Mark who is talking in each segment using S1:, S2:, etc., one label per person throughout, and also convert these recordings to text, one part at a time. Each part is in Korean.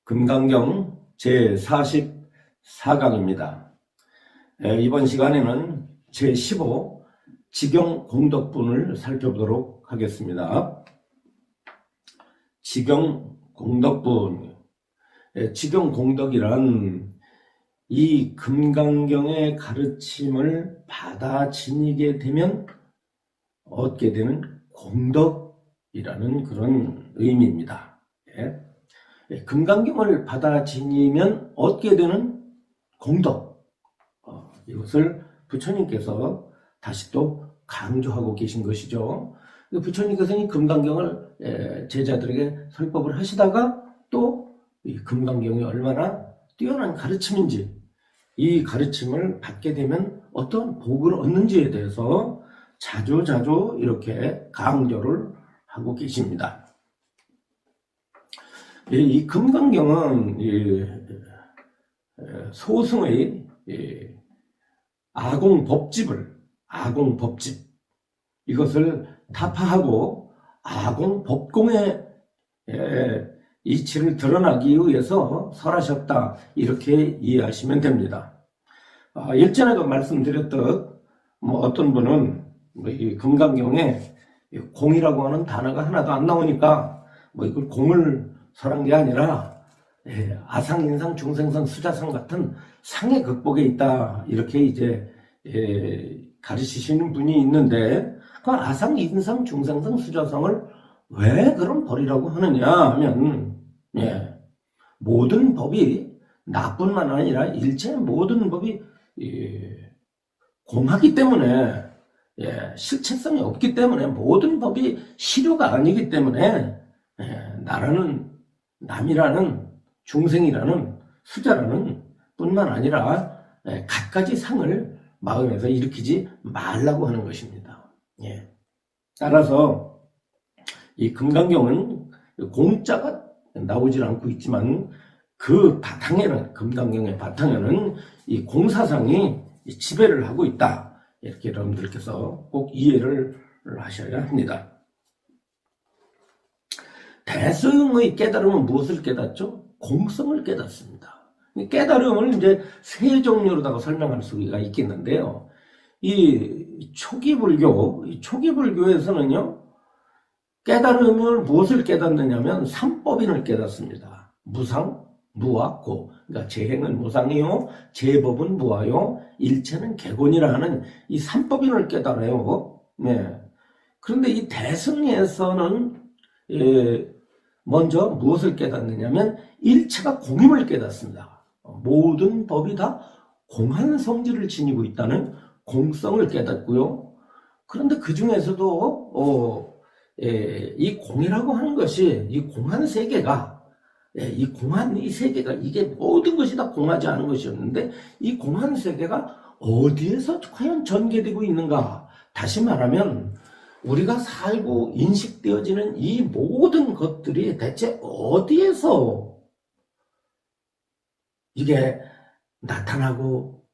S1: 금강경 제44강입니다. 이번 시간에는 제15 지경공덕분을 살펴보도록 하겠습니다. 지경공덕분, 지경공덕이란 이 금강경의 가르침을 받아 지니게 되면 얻게 되는 공덕이라는 그런 의미입니다. 금강경을 받아 지니면 얻게 되는 공덕, 이것을 부처님께서 다시 또 강조하고 계신 것이죠. 부처님께서는 이 금강경을 제자들에게 설법을 하시다가 또 이 금강경이 얼마나 뛰어난 가르침인지, 이 가르침을 받게 되면 어떤 복을 얻는지에 대해서 자주자주 이렇게 강조를 하고 계십니다. 이 금강경은 소승의 아공법집 이것을 타파하고 아공법공의 이치를 드러나기 위해서 설하셨다, 이렇게 이해하시면 됩니다. 일전에도 말씀드렸듯 어떤 분은 이 금강경에 공이라고 하는 단어가 하나도 안 나오니까 이걸 공을 설한 게 아니라 아상, 인상, 중생상, 수자상 같은 상의 극복에 있다, 이렇게 이제 가르치시는 분이 있는데, 그 아상, 인상, 중생상, 수자상을 왜 그런 벌이라고 하느냐 하면, 모든 법이 나뿐만 아니라 일체 모든 법이 공하기 때문에, 실체성이 없기 때문에, 모든 법이 실효가 아니기 때문에 나라는, 남이라는, 중생이라는, 수자라는 뿐만 아니라 갖가지 상을 마음에서 일으키지 말라고 하는 것입니다. 따라서 이 금강경은 공자가 나오질 않고 있지만 그 바탕에는, 금강경의 바탕에는 이 공사상이 지배를 하고 있다, 이렇게 여러분들께서 꼭 이해를 하셔야 합니다. 대승의 깨달음은 무엇을 깨닫죠? 공성을 깨닫습니다. 깨달음을 이제 세 종류로다가 설명할 수가 있겠는데요. 이 초기 불교에서는요, 깨달음을 무엇을 깨닫느냐면 삼법인을 깨닫습니다. 무상, 무와 고. 그러니까 재행은 무상이요, 재법은 무아요, 일체는 개곤이라 하는 이 삼법인을 깨달아요. 그런데 이 대승에서는 먼저 무엇을 깨닫느냐면 일체가 공임을 깨닫습니다. 모든 법이 다 공한 성질을 지니고 있다는 공성을 깨닫고요. 그런데 그 중에서도 이 공이라고 하는 것이, 이 공한 세계가, 이 세계가, 이게 모든 것이 다 공하지 않은 것이었는데, 이 공한 세계가 어디에서 과연 전개되고 있는가? 다시 말하면 우리가 살고 인식되어지는 이 모든 것들이 대체 어디에서 이게 나타나고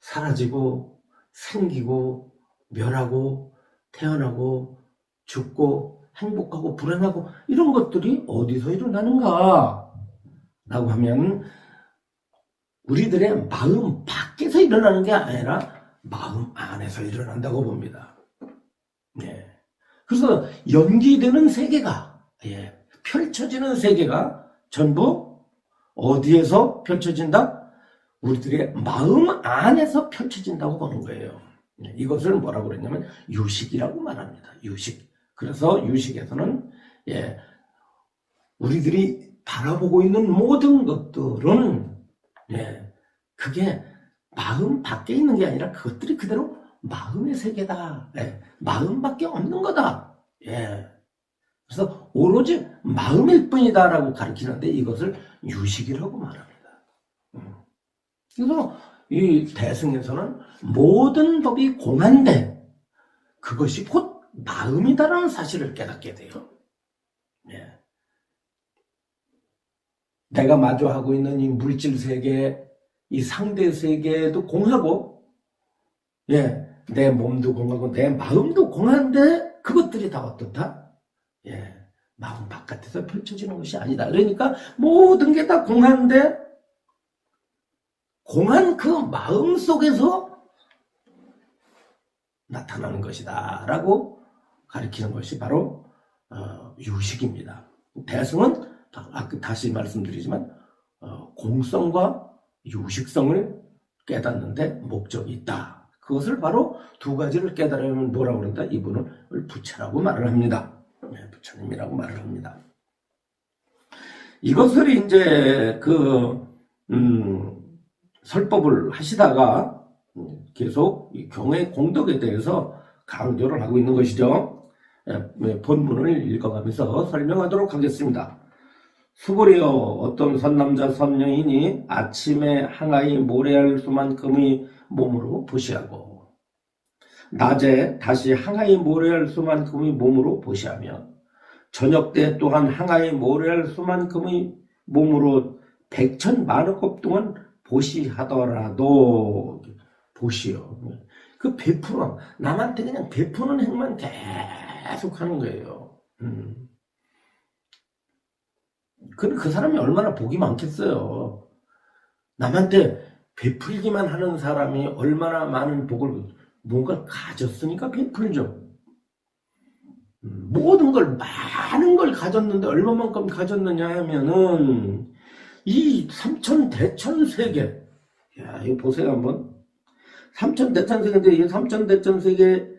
S1: 사라지고 생기고 멸하고 태어나고 죽고 행복하고 불행하고 이런 것들이 어디서 일어나는가 라고 하면 우리들의 마음 밖에서 일어나는 게 아니라 마음 안에서 일어난다고 봅니다. 그래서 연기되는 세계가, 펼쳐지는 세계가 전부 어디에서 펼쳐진다? 우리들의 마음 안에서 펼쳐진다고 보는 거예요. 이것을 뭐라고 그랬냐면 유식이라고 말합니다. 유식. 그래서 유식에서는 우리들이 바라보고 있는 모든 것들은 그게 마음 밖에 있는 게 아니라 그것들이 그대로 마음의 세계다. 마음밖에 없는 거다. 그래서 오로지 마음일 뿐이다라고 가르치는데 이것을 유식이라고 말합니다. 그래서 이 대승에서는 모든 법이 공한데 그것이 곧 마음이다라는 사실을 깨닫게 돼요. 내가 마주하고 있는 이 물질 세계, 이 상대 세계도 공하고, 내 몸도 공하고 내 마음도 공한데 그것들이 다 어떻다? 마음 바깥에서 펼쳐지는 것이 아니다. 그러니까 모든 게 다 공한데 공한 그 마음 속에서 나타나는 것이다 라고 가리키는 것이 바로 유식입니다. 대승은 다시 말씀드리지만 공성과 유식성을 깨닫는데 목적이 있다. 그것을 바로 두 가지를 깨달으면 뭐라고 그런다? 이분을 부처라고 말을 합니다. 부처님이라고 말을 합니다. 이것을 이제 설법을 하시다가 계속 이 경의 공덕에 대해서 강조를 하고 있는 것이죠. 본문을 읽어가면서 설명하도록 하겠습니다. 수고리여 어떤 선남자 선녀인이 아침에 항아리 모래알 수만큼의 몸으로 보시하고 낮에 다시 항아리 모래알 수만큼의 몸으로 보시하며 저녁 때 또한 항아리 모래알 수만큼의 몸으로 백천만億급 동안 보시하더라도 보시오. 그 베풀어 남한테 그냥 베푸는 행만 계속 하는 거예요. 그 사람이 얼마나 복이 많겠어요. 남한테 베풀기만 하는 사람이 얼마나 많은 복을 뭔가 가졌으니까 베풀죠. 모든 걸 많은 걸 가졌는데 얼마만큼 가졌느냐 하면은 이 삼천대천세계, 야 이거 보세요 한번. 삼천대천세계인데 이 삼천대천세계가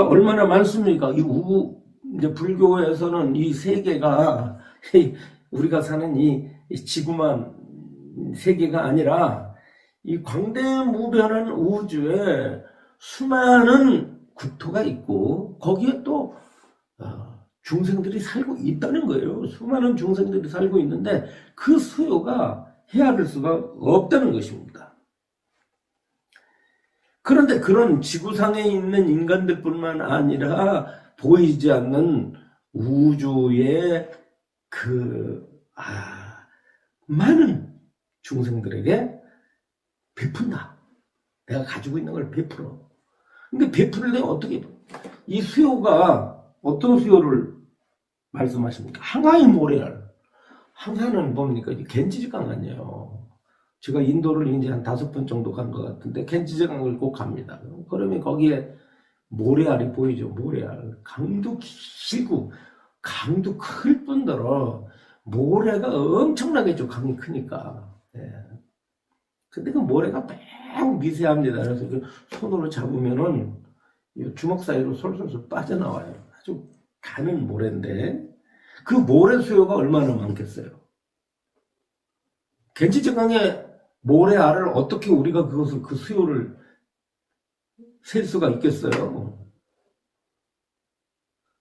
S1: 얼마나 많습니까? 이제 불교에서는 이 세계가 우리가 사는 이 지구만 세계가 아니라 이 광대무변한 우주에 수많은 국토가 있고 거기에 또 중생들이 살고 있다는 거예요. 수많은 중생들이 살고 있는데 그 수요가 헤아릴 수가 없다는 것입니다. 그런데 그런 지구상에 있는 인간들뿐만 아니라 보이지 않는 우주의 많은 중생들에게 베푼다. 내가 가지고 있는 걸 베풀어. 근데 베풀려면 어떻게, 이 수요가 어떤 수요를 말씀하십니까? 항아리 모래알. 항아는 뭡니까? 겐지즈강 아니에요. 제가 인도를 이제 한 5번 정도 간 것 같은데 겐지즈강을 꼭 갑니다. 그러면 거기에 모래알이 보이죠. 모래알. 강도 길고 강도 클 뿐더러 모래가 엄청나게 좀 강이 크니까. 예. 근데 그 모래가 매우 미세합니다. 그래서 그 손으로 잡으면은 주먹 사이로 솔솔솔 빠져나와요. 아주 가는 모래인데 그 모래 수요가 얼마나 많겠어요. 겐지즈강의 모래알을 어떻게 우리가 그 수요를 셀 수가 있겠어요.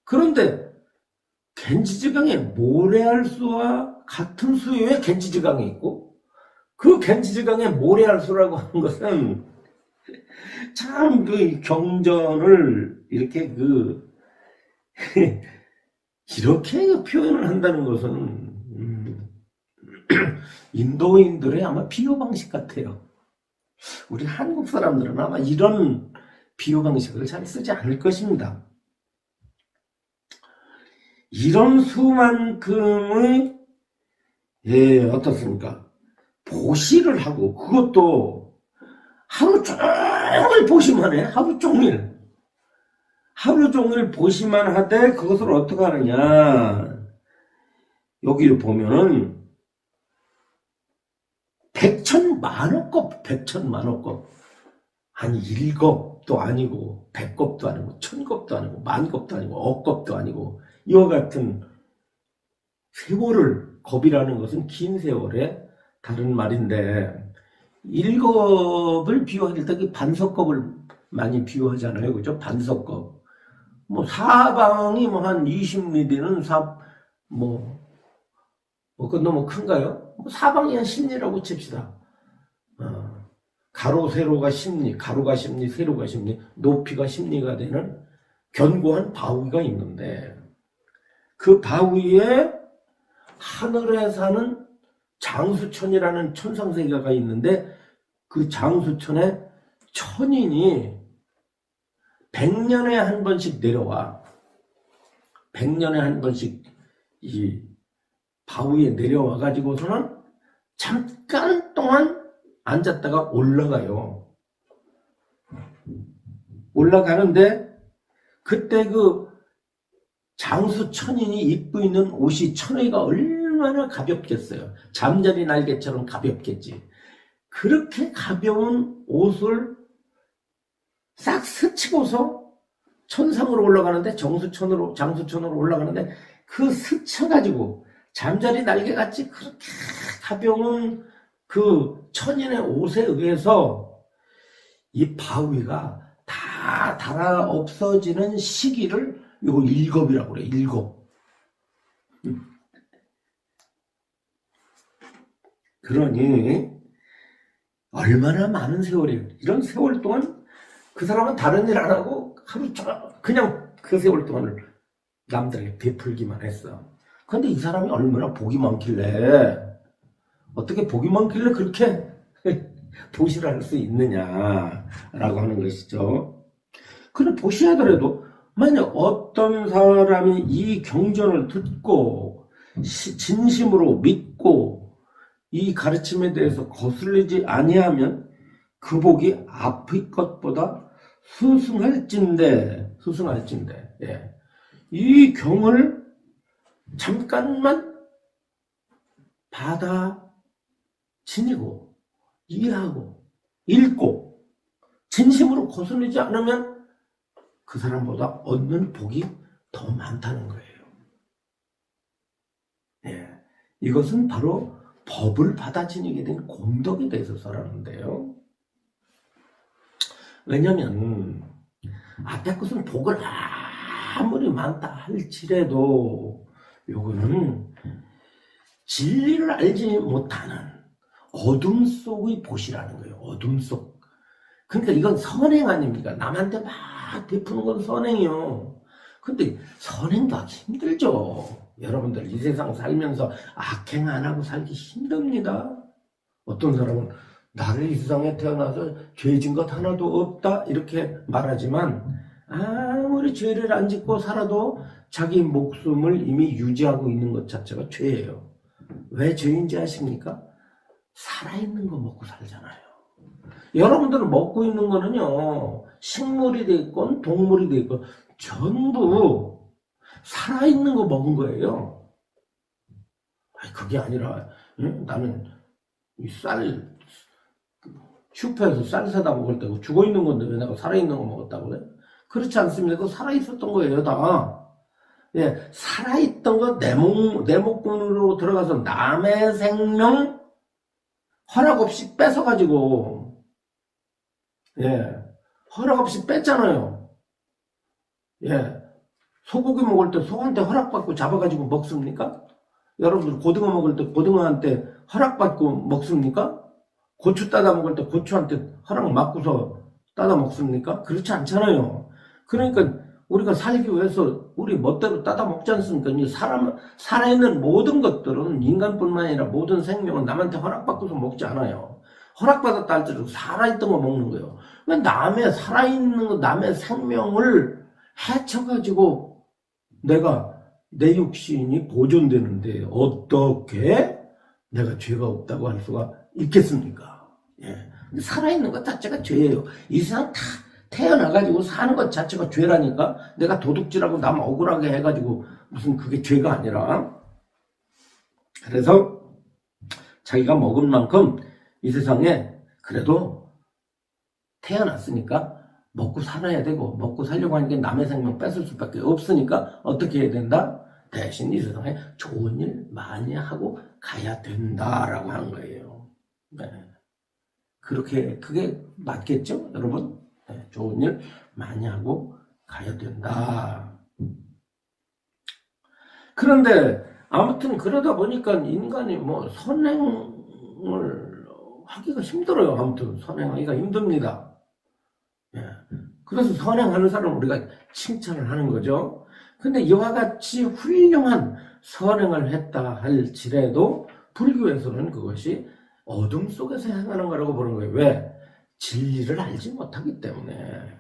S1: 그런데 겐지즈강의 모래알 수와 같은 수요의 겐지즈강이 있고 그 겐지즈강의 모래알 수라고 하는 것은 참 그 경전을 이렇게 이렇게 표현을 한다는 것은 인도인들의 아마 비유 방식 같아요. 우리 한국 사람들은 아마 이런 비유 방식을 잘 쓰지 않을 것입니다. 이런 수만큼의 어떻습니까? 보시를 하고 그것도 하루 종일 보시만 해. 하루 종일 보시만 하되 그것을 어떻게 하느냐. 여기를 보면은 백천만億급 한 1겁도 아니고 100겁도 아니고 1000겁도 아니고 10,000겁도 아니고 억겁도 아니고 이와 같은 세월을, 겁이라는 것은 긴 세월에 다른 말인데 1겁을 비유할 때 반석겁을 많이 비유하잖아요. 그죠? 반석겁. 사방이 한 20m는 그건 너무 큰가요? 사방이 한 10리라고 칩시다. 가로, 세로가 10리, 가로가 10리, 세로가 10리, 높이가 10리가 되는 견고한 바위가 있는데 그 바위에 하늘에 사는 장수천이라는 천상세계가 있는데 그 장수천에 천인이 100년에 한 번씩 내려와. 100년에 한 번씩 이 바위에 내려와 가지고서는 잠깐 동안 앉았다가 올라가요. 올라가는데 그때 그 장수 천인이 입고 있는 옷이 천의가 얼마나 가볍겠어요. 잠자리 날개처럼 가볍겠지. 그렇게 가벼운 옷을 싹 스치고서 천상으로 올라가는데, 장수천으로 올라가는데, 그 스쳐가지고 잠자리 날개같이 그렇게 가벼운 그 천인의 옷에 의해서 이 바위가 다 달아 없어지는 시기를 요거 일곱이라고 그래. 일곱. 그러니 얼마나 많은 세월이에요. 이런 세월 동안 그 사람은 다른 일 안 하고 하루 종일 그냥 그 세월 동안을 남들에게 베풀기만 했어. 근데 이 사람이 얼마나 복이 많길래, 어떻게 복이 많길래 그렇게 보시를 할 수 있느냐라고 하는 것이죠. 근데 보시하더라도 만약 어떤 사람이 이 경전을 듣고 진심으로 믿고 이 가르침에 대해서 거슬리지 아니하면 그 복이 앞의 것보다 스승할진대, 예. 이 경을 잠깐만 받아 지니고 이해하고 읽고 진심으로 거슬리지 않으면 그 사람보다 얻는 복이 더 많다는 거예요. 예. 이것은 바로 법을 받아 지니게 된 공덕에 대해서라는데요. 왜냐면 앞에 것은 복을 아무리 많다 할지라도 요거는 진리를 알지 못하는 어둠 속의 보시라는 거예요. 어둠 속. 그러니까 이건 선행 아닙니까? 남한테 막 베푸는 건 선행이요. 근데 선행도 하기 힘들죠. 여러분들 이 세상 살면서 악행 안 하고 살기 힘듭니다. 어떤 사람은 나를 이 세상에 태어나서 죄진 것 하나도 없다 이렇게 말하지만, 아무리 죄를 안 짓고 살아도 자기 목숨을 이미 유지하고 있는 것 자체가 죄예요. 왜 죄인지 아십니까? 살아있는 거 먹고 살잖아요. 여러분들은 먹고 있는 거는요, 식물이 되건 동물이 되건 전부 살아있는 거 먹은 거예요. 아니, 그게 아니라 나는 이 슈퍼에서 쌀 사다 먹을 때 죽어있는 건데 왜 내가 살아있는 거 먹었다고 그래? 그렇지 않습니다. 그거 살아있었던 거예요, 다. 예, 살아있던 거 내 목돈으로 들어가서 남의 생명 허락 없이 뺏어가지고, 예, 허락 없이 뺐잖아요. 예, 소고기 먹을 때 소한테 허락받고 잡아가지고 먹습니까? 여러분들 고등어 먹을 때 고등어한테 허락받고 먹습니까? 고추 따다 먹을 때 고추한테 허락 받고서 따다 먹습니까? 그렇지 않잖아요. 그러니까 우리가 살기 위해서 우리 멋대로 따다 먹지 않습니까? 이 살아있는 모든 것들은, 인간뿐만 아니라 모든 생명은 남한테 허락받고서 먹지 않아요. 허락받았다 할지라도 살아있던 거 먹는 거예요. 왜 남의 살아있는 거, 남의 생명을 해쳐가지고 내 육신이 보존되는데 어떻게 내가 죄가 없다고 할 수가 있겠습니까? 예. 살아있는 것 자체가 죄예요. 이 세상 다 태어나가지고 사는 것 자체가 죄라니까. 내가 도둑질하고 남 억울하게 해가지고 무슨 그게 죄가 아니라. 그래서 자기가 먹은 만큼 이 세상에 그래도 태어났으니까 먹고 살아야 되고, 먹고 살려고 하니까 남의 생명 뺏을 수밖에 없으니까 어떻게 해야 된다? 대신 이 세상에 좋은 일 많이 하고 가야 된다라고 하는 거예요. 네. 그게 맞겠죠, 여러분? 네, 좋은 일 많이 하고 가야 된다. 그런데 아무튼 그러다 보니까 인간이 뭐 선행을 하기가 힘들어요. 아무튼 선행하기가 힘듭니다. 예. 그래서 선행하는 사람을 우리가 칭찬을 하는 거죠. 근데 이와 같이 훌륭한 선행을 했다 할지라도 불교에서는 그것이 어둠 속에서 행하는 거라고 보는 거예요. 왜? 진리를 알지 못하기 때문에,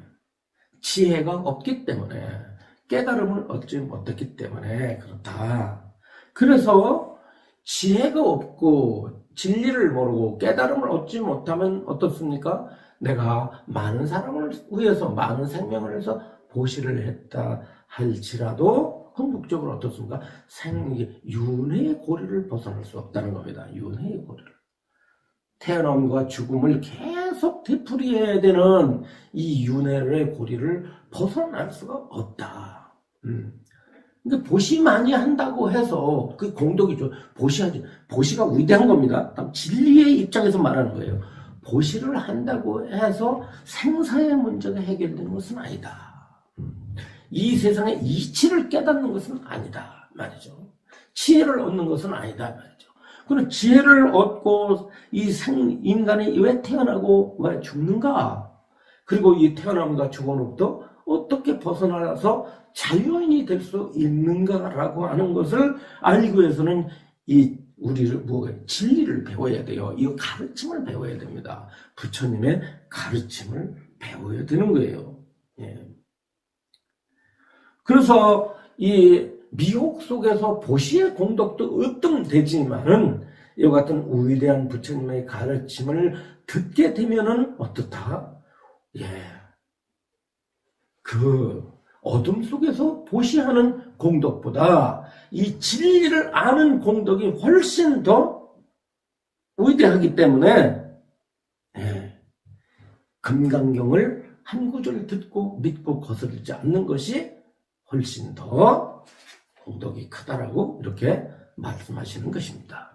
S1: 지혜가 없기 때문에, 깨달음을 얻지 못했기 때문에 그렇다. 그래서 지혜가 없고 진리를 모르고 깨달음을 얻지 못하면 어떻습니까? 내가 많은 사람을 위해서 많은 생명을 해서 보시를 했다 할지라도 궁극적으로 어떻습니까? 윤회의 고리를 벗어날 수 없다는 겁니다. 윤회의 고리를. 태어남과 죽음을 계속 되풀이해야 되는 이 윤회의 고리를 벗어날 수가 없다. 근데 보시 많이 한다고 해서 그 공덕이죠. 보시가 위대한 겁니다. 진리의 입장에서 말하는 거예요. 보시를 한다고 해서 생사의 문제가 해결되는 것은 아니다. 이 세상의 이치를 깨닫는 것은 아니다 말이죠. 지혜를 얻는 것은 아니다 말이죠. 그럼 지혜를 얻고 인간이 왜 태어나고 왜 죽는가? 그리고 이 태어남과 죽음으로부터 어떻게 벗어나서 자유인이 될 수 있는가라고 하는 것을 알기 위해서는 우리를 진리를 배워야 돼요. 이 가르침을 배워야 됩니다. 부처님의 가르침을 배워야 되는 거예요. 예. 그래서 이 미혹 속에서 보시의 공덕도 으뜸되지만은 이와 같은 위대한 부처님의 가르침을 듣게 되면은 어떻다? 예. 그 어둠 속에서 보시하는 공덕보다 이 진리를 아는 공덕이 훨씬 더 위대하기 때문에 예. 금강경을 한 구절 듣고 믿고 거스르지 않는 것이 훨씬 더 공덕이 크다라고 이렇게 말씀하시는 것입니다.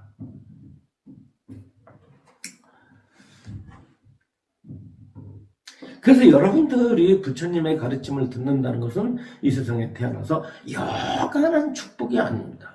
S1: 그래서 여러분들이 부처님의 가르침을 듣는다는 것은 이 세상에 태어나서 여간한 축복이 아닙니다.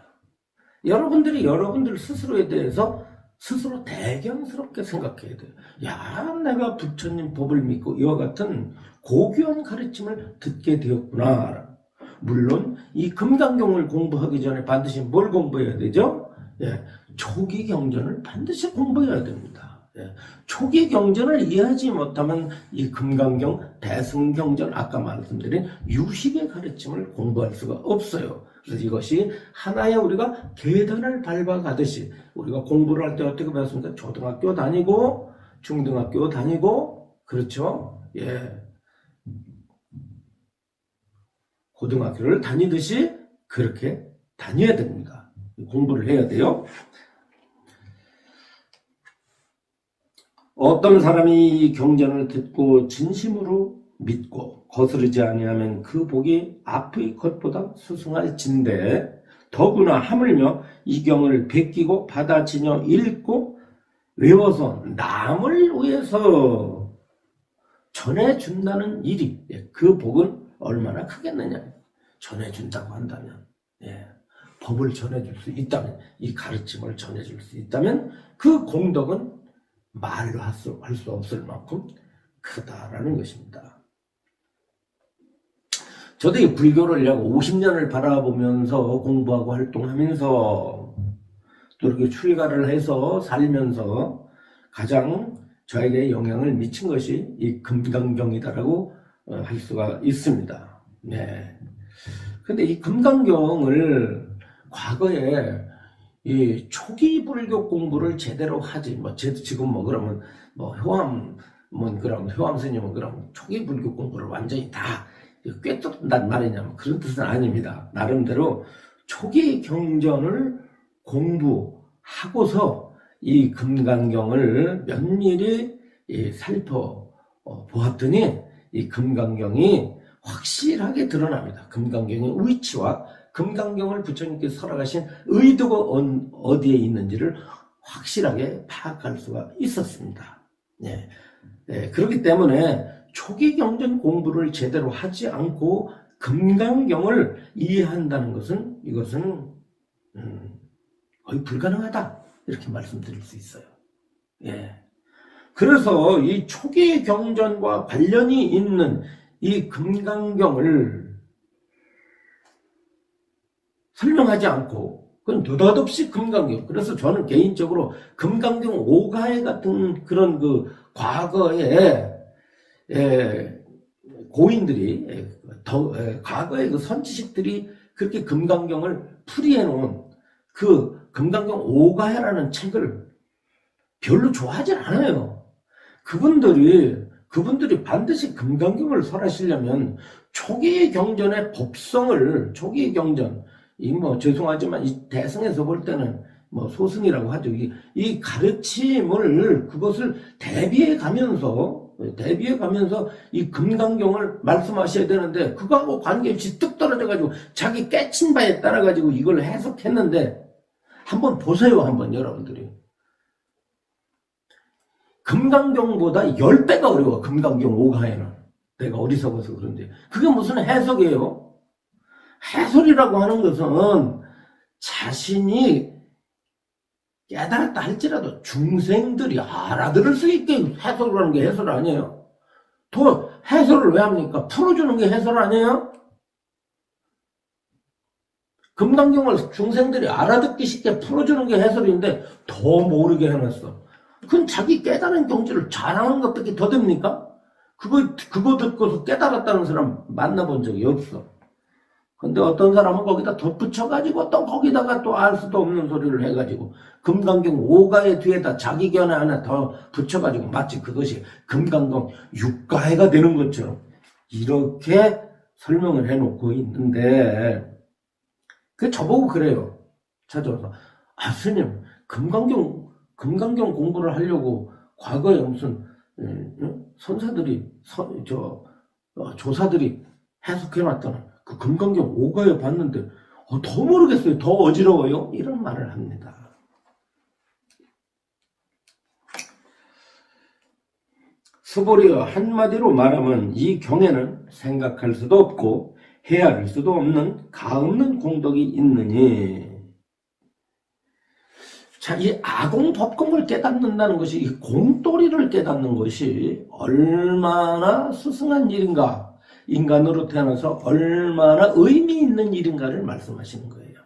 S1: 여러분들이 여러분들 스스로에 대해서 스스로 대견스럽게 생각해야 돼요. 야, 내가 부처님 법을 믿고 이와 같은 고귀한 가르침을 듣게 되었구나. 물론 이 금강경을 공부하기 전에 반드시 뭘 공부해야 되죠? 예, 초기 경전을 반드시 공부해야 됩니다. 예, 초기 경전을 이해하지 못하면 이 금강경, 대승경전 아까 말씀드린 유식의 가르침을 공부할 수가 없어요. 그래서 이것이 하나의 우리가 계단을 밟아가듯이 우리가 공부를 할 때 어떻게 배웠습니까? 초등학교 다니고 중등학교 다니고 그렇죠? 예. 고등학교를 다니듯이 그렇게 다녀야 됩니다. 공부를 해야 돼요. 어떤 사람이 이 경전을 듣고 진심으로 믿고 거스르지 아니하면 그 복이 앞의 것보다 수승할진대 더구나 하물며 이 경을 베끼고 받아지녀 읽고 외워서 남을 위해서 전해준다는 일이 그 복은 얼마나 크겠느냐. 전해준다고 한다면 법을 전해줄 수 있다면 이 가르침을 전해줄 수 있다면 그 공덕은 말로 할 수 없을 만큼 크다라는 것입니다. 저도 이 불교를 약 50년을 바라보면서 공부하고 활동하면서 또 이렇게 출가를 해서 살면서 가장 저에게 영향을 미친 것이 이 금강경이다라고 할 수가 있습니다. 네. 근데 이 금강경을 과거에 이 초기 불교 공부를 제대로 하지, 지금 그러면, 효암 스님은 그럼 초기 불교 공부를 완전히 다 꿰뚫는단 말이냐, 그런 뜻은 아닙니다. 나름대로 초기 경전을 공부하고서 이 금강경을 면밀히 살펴보았더니 이 금강경이 확실하게 드러납니다. 금강경의 위치와 금강경을 부처님께서 설하신 의도가 어디에 있는지를 확실하게 파악할 수가 있었습니다. 네. 네. 그렇기 때문에 초기 경전 공부를 제대로 하지 않고 금강경을 이해한다는 것은 이것은 거의 불가능하다 이렇게 말씀드릴 수 있어요. 예. 그래서 이 초기 경전과 관련이 있는 이 금강경을 설명하지 않고 그건 느닷없이 금강경. 그래서 저는 개인적으로 금강경 오가회 같은 그런 그 과거에 고인들이 과거의 그 선지식들이 그렇게 금강경을 풀이해 놓은 그 금강경 오가야라는 책을 별로 좋아하지 않아요. 그분들이 반드시 금강경을 설하시려면 초기 경전의 법성을, 초기 경전, 죄송하지만 이 대승에서 볼 때는 소승이라고 하죠. 이 가르침을, 그것을 대비해 가면서 이 금강경을 말씀하셔야 되는데, 그거하고 관계없이 뚝 떨어져가지고 자기 깨친 바에 따라가지고 이걸 해석했는데, 한번 보세요, 한번 여러분들이. 금강경보다 10배가 어려워, 금강경 오가에는. 내가 어리석어서 그런데. 그게 무슨 해석이에요? 해설이라고 하는 것은 자신이 깨달았다 할지라도 중생들이 알아들을 수 있게 해설을 하는 게 해설 아니에요? 또 해설을 왜 합니까? 풀어주는 게 해설 아니에요? 금강경을 중생들이 알아듣기 쉽게 풀어주는 게 해설인데 더 모르게 해놨어. 그건 자기 깨달은 경지를 자랑하는 것밖에 더 됩니까? 그거 듣고서 깨달았다는 사람 만나본 적이 없어. 근데 어떤 사람은 거기다 덧붙여가지고 또 거기다가 또 알 수도 없는 소리를 해가지고 금강경 5가의 뒤에다 자기 견해 하나 더 붙여가지고 마치 그것이 금강경 6가해가 되는 것처럼 이렇게 설명을 해놓고 있는데, 그 저보고 그래요. 찾아와서, 스님, 금강경 공부를 하려고 과거에 무슨 선사들이 조사들이 해석해놨다는 그 금강경 5가에 봤는데 더 모르겠어요. 더 어지러워요. 이런 말을 합니다. 스보리어 한마디로 말하면 이 경에는 생각할 수도 없고 헤아릴 수도 없는 가없는 공덕이 있느니, 자, 이 아공법공을 깨닫는다는 것이, 이 공돌이를 깨닫는 것이 얼마나 스승한 일인가, 인간으로 태어나서 얼마나 의미 있는 일인가를 말씀하시는 거예요.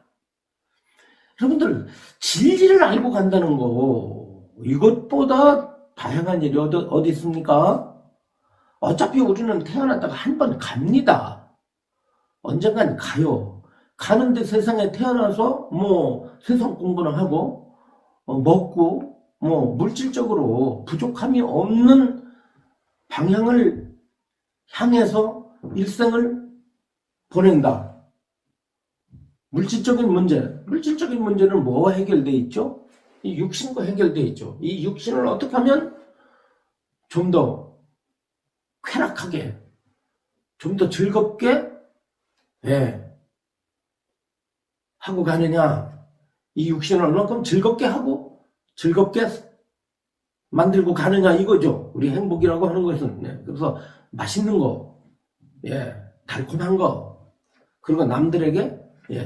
S1: 여러분들, 진리를 알고 간다는 거, 이것보다 다양한 일이 어디 있습니까? 어차피 우리는 태어났다가 한 번 갑니다. 언젠간 가요. 가는데 세상에 태어나서 세상 공부는 하고 먹고 물질적으로 부족함이 없는 방향을 향해서 일생을 보낸다. 물질적인 문제는 뭐 해결돼 있죠? 이 육신과 해결돼 있죠. 이 육신을 어떻게 하면 좀 더 쾌락하게, 좀 더 즐겁게 하고 가느냐, 이 육신을 얼마큼 즐겁게 하고 즐겁게 만들고 가느냐, 이거죠. 우리 행복이라고 하는 것은. 그래서 맛있는 거, 달콤한 거, 그리고 남들에게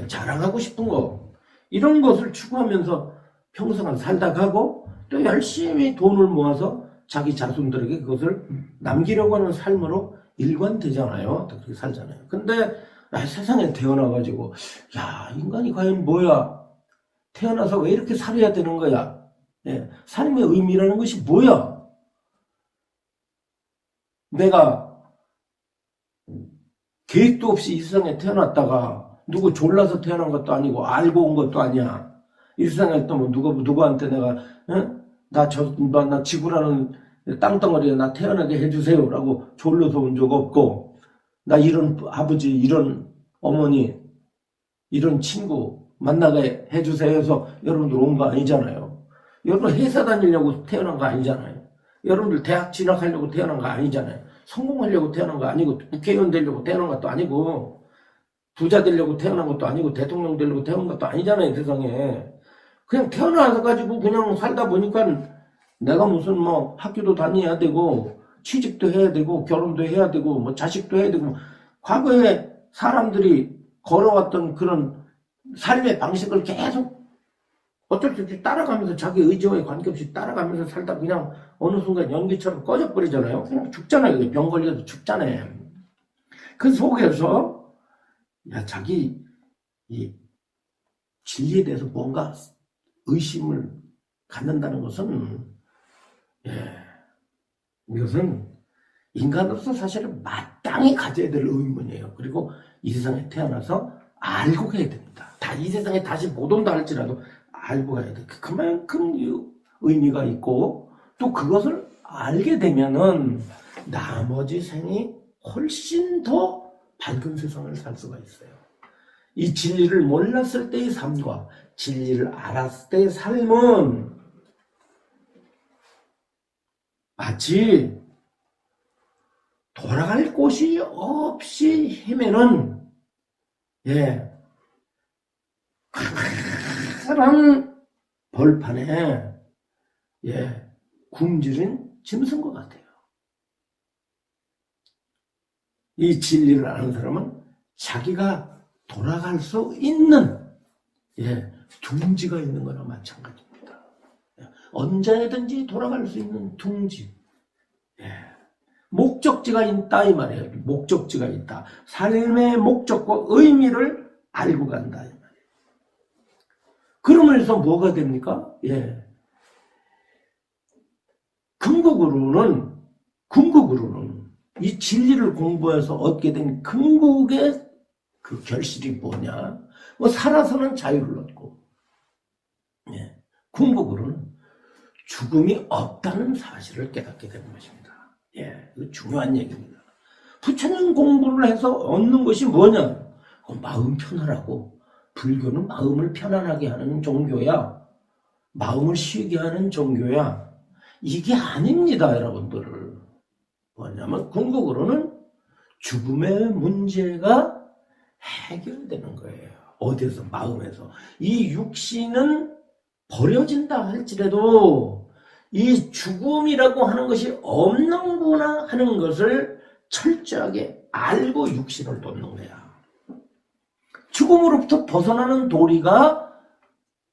S1: 자랑하고 싶은 거, 이런 것을 추구하면서 평생을 살다 가고, 또 열심히 돈을 모아서 자기 자손들에게 그것을 남기려고 하는 삶으로 일관되잖아요. 그렇게 살잖아요. 근데 세상에 태어나가지고, 인간이 과연 뭐야? 태어나서 왜 이렇게 살아야 되는 거야? 삶의 의미라는 것이 뭐야? 내가 계획도 없이 이 세상에 태어났다가 누구 졸라서 태어난 것도 아니고 알고 온 것도 아니야. 이 세상에 또 누구한테 내가 나 지구라는 땅덩어리에 나 태어나게 해주세요 라고 졸라서 온 적 없고, 나 이런 아버지, 이런 어머니, 이런 친구 만나게 해주세요 해서 여러분들 온 거 아니잖아요. 여러분 회사 다니려고 태어난 거 아니잖아요. 여러분들 대학 진학하려고 태어난 거 아니잖아요. 성공하려고 태어난 거 아니고, 국회의원 되려고 태어난 것도 아니고, 부자 되려고 태어난 것도 아니고, 대통령 되려고 태어난 것도 아니잖아요, 세상에. 그냥 태어나서 가지고 그냥 살다 보니까 내가 무슨 학교도 다녀야 되고, 취직도 해야 되고, 결혼도 해야 되고, 자식도 해야 되고, 과거에 사람들이 걸어왔던 그런 삶의 방식을 계속 어쩔 수 없이 따라가면서, 자기 의지와의 관계없이 따라가면서 살다 그냥 어느 순간 연기처럼 꺼져버리잖아요. 그냥 죽잖아요. 병 걸려도 죽잖아요. 그 속에서 자기 이 진리에 대해서 뭔가 의심을 갖는다는 것은, 이것은 인간으로서 사실은 마땅히 가져야 될 의문이에요. 그리고 이 세상에 태어나서 알고 가야 됩니다. 이 세상에 다시 못 온다 할지라도 알고 가야 돼. 그만큼 의미가 있고, 또 그것을 알게 되면은 나머지 생이 훨씬 더 밝은 세상을 살 수가 있어요. 이 진리를 몰랐을 때의 삶과 진리를 알았을 때의 삶은 마치 돌아갈 곳이 없이 헤매는 커다란 벌판에 굶주린 짐승과 같아요. 이 진리를 아는 사람은 자기가 돌아갈 수 있는 둥지가 있는 거나 마찬가지입니다. 언제든지 돌아갈 수 있는 둥지. 목적지가 있다 이 말이에요. 목적지가 있다. 삶의 목적과 의미를 알고 간다 이 말이에요. 그러면서 뭐가 됩니까? 궁극으로는 이 진리를 공부해서 얻게 된 궁극의 그 결실이 뭐냐? 살아서는 자유를 얻고, 궁극으로는 죽음이 없다는 사실을 깨닫게 되는 것입니다. 이거 중요한 얘기입니다. 부처님 공부를 해서 얻는 것이 뭐냐? 마음 편하라고. 불교는 마음을 편안하게 하는 종교야. 마음을 쉬게 하는 종교야. 이게 아닙니다, 여러분들. 뭐냐면 궁극으로는 죽음의 문제가 해결되는 거예요. 어디에서? 마음에서. 이 육신은 버려진다 할지라도 이 죽음이라고 하는 것이 없는구나 하는 것을 철저하게 알고 육신을 놓는 거야. 죽음으로부터 벗어나는 도리가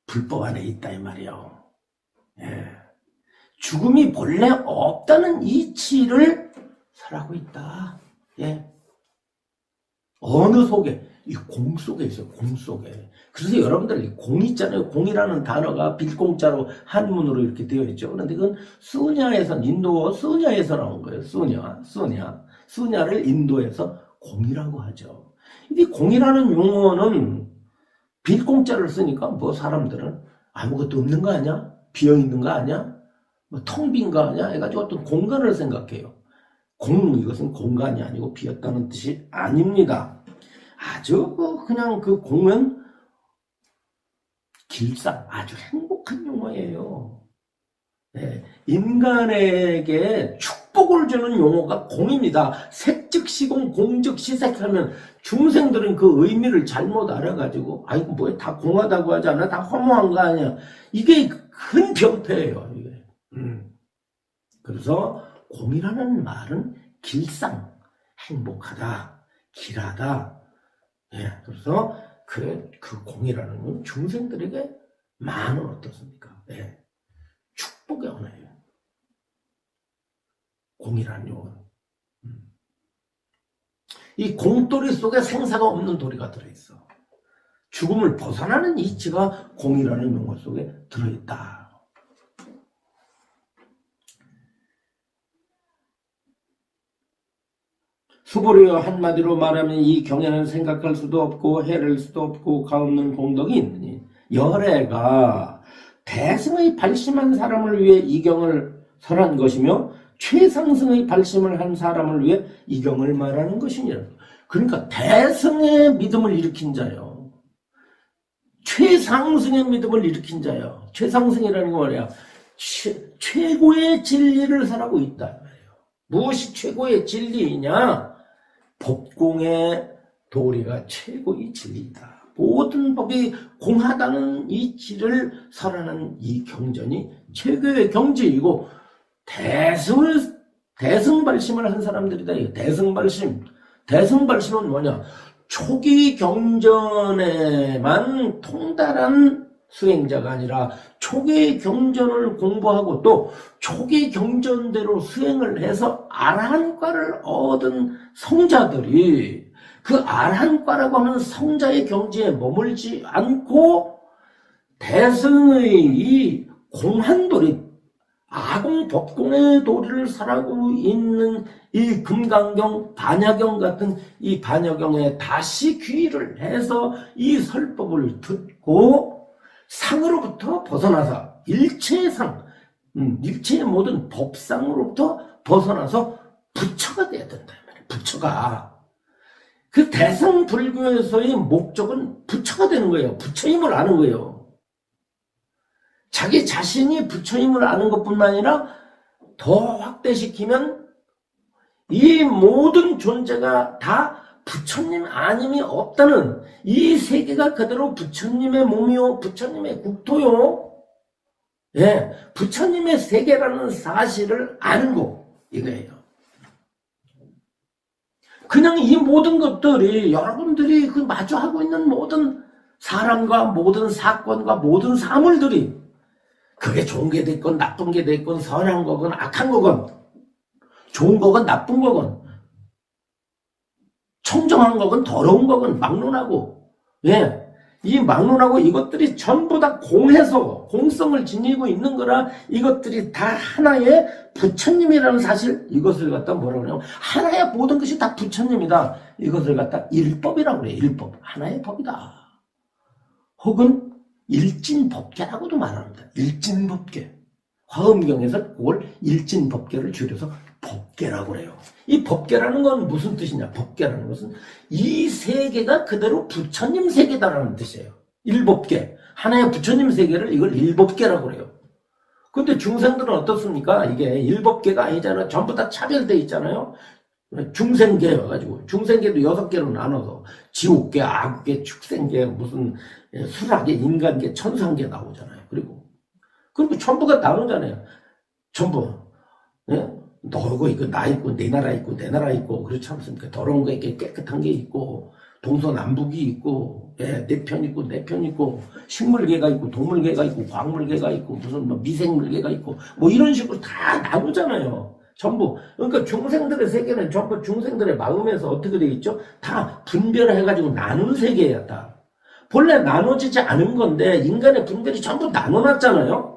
S1: 불법 안에 있다 이 말이에요. 죽음이 본래 없다는 이치를 설하고 있다. 어느 속에? 이 공 속에 있어요. 공 속에. 그래서 여러분들 이 공 있잖아요. 공이라는 단어가 빌공자로 한문으로 이렇게 되어 있죠. 그런데 그건 수냐에서, 인도 수냐에서 나온 거예요. 수냐를 인도에서 공이라고 하죠. 이 공이라는 용어는 빌공자를 쓰니까 사람들은 아무것도 없는 거 아니야? 비어 있는 거 아니야? 텅 빈 거 아니야? 해가지고 어떤 공간을 생각해요. 이것은 공간이 아니고 비었다는 뜻이 아닙니다. 아주 그냥 그 공은 길상, 아주 행복한 용어예요. 인간에게 축복을 주는 용어가 공입니다. 색즉시공, 공즉시색하면 중생들은 그 의미를 잘못 알아가지고 이거 뭐야 다 공하다고 하지 않아? 다 허무한 거 아니야? 이게 큰 병폐예요. 이게. 그래서 공이라는 말은 길상, 행복하다, 길하다. 그래서 그 공이라는 건 중생들에게 많은 어떻습니까? 축복의 언어예요. 공이라는 용어는. 이 공돌이 속에 생사가 없는 도리가 들어있어. 죽음을 벗어나는 이치가 공이라는 용어 속에 들어있다. 수고리여 한마디로 말하면 이 경에는 생각할 수도 없고 헤아릴 수도 없고 가없는 공덕이 있느니 열애가 대승의 발심한 사람을 위해 이 경을 설한 것이며 최상승의 발심을 한 사람을 위해 이 경을 말하는 것이니라. 그러니까 대승의 믿음을 일으킨 자요. 최상승의 믿음을 일으킨 자요. 최상승이라는 거 뭐냐? 최고의 진리를 설하고 있다. 무엇이 최고의 진리이냐? 법공의 도리가 최고의 진리이다. 모든 법이 공하다는 이치를 설하는 이 경전이 최고의 경지이고 대승발심을 한 사람들이다. 대승발심은 뭐냐? 초기 경전에만 통달한 수행자가 아니라 초기 경전을 공부하고 또 초기 경전대로 수행을 해서 아라한과를 얻은 성자들이 그 아라한과라고 하는 성자의 경지에 머물지 않고 대승의 이 공한도리, 아공 법공의 도리를 설하고 있는 이 금강경, 반야경 같은 이 반야경에 다시 귀의를 해서 이 설법을 듣고 상으로부터 벗어나서 일체의 상, 일체의 모든 법상으로부터 벗어나서 부처가 돼야 된다. 부처가. 그 대승불교에서의 목적은 부처가 되는 거예요. 부처임을 아는 거예요. 자기 자신이 부처임을 아는 것뿐만 아니라 더 확대시키면 이 모든 존재가 다 부처님 아님이 없다는, 이 세계가 그대로 부처님의 몸이요, 부처님의 국토요, 예, 부처님의 세계라는 사실을 아는 거, 이거예요. 그냥 이 모든 것들이 여러분들이 그 마주하고 있는 모든 사람과 모든 사건과 모든 사물들이, 그게 좋은 게 됐건 나쁜 게 됐건 선한 거건 악한 거건 좋은 거건 나쁜 거건 청정한 거건 더러운 거건 막론하고, 예, 이 막론하고 이것들이 전부 다 공해서 공성을 지니고 있는 거라, 이것들이 다 하나의 부처님이라는 사실, 이것을 갖다 뭐라고 그러냐면 하나의 모든 것이 다 부처님이다, 이것을 갖다 일법이라고 그래요. 일법, 하나의 법이다. 혹은 일진법계라고도 말합니다. 일진법계. 화엄경에서 그걸 일진법계를 줄여서 법계라고 그래요. 이 법계라는 건 무슨 뜻이냐? 법계라는 것은 이 세계가 그대로 부처님 세계다라는 뜻이에요. 일법계. 하나의 부처님 세계를 이걸 일법계라고 그래요. 근데 중생들은 어떻습니까? 이게 일법계가 아니잖아요. 전부 다 차별되어 있잖아요. 중생계여가지고, 중생계도 6개로 나눠서 지옥계, 악계, 축생계, 무슨 수락계, 인간계, 천상계 나오잖아요. 그리고 전부가 나누잖아요. 전부. 예? 너고 있고 나 있고 내 나라 있고 내 나라 있고, 그렇지 않습니까? 더러운 게 있고 깨끗한 게 있고, 동서남북이 있고, 예, 내 편 있고 내 편 있고, 식물계가 있고 동물계가 있고 광물계가 있고 무슨 뭐 미생물계가 있고, 뭐 이런 식으로 다 나누잖아요. 전부. 그러니까 중생들의 세계는 전부 중생들의 마음에서 어떻게 되어 있죠? 다 분별을 해가지고 나눈 세계야, 다. 본래 나눠지지 않은 건데 인간의 분별이 전부 나눠놨잖아요.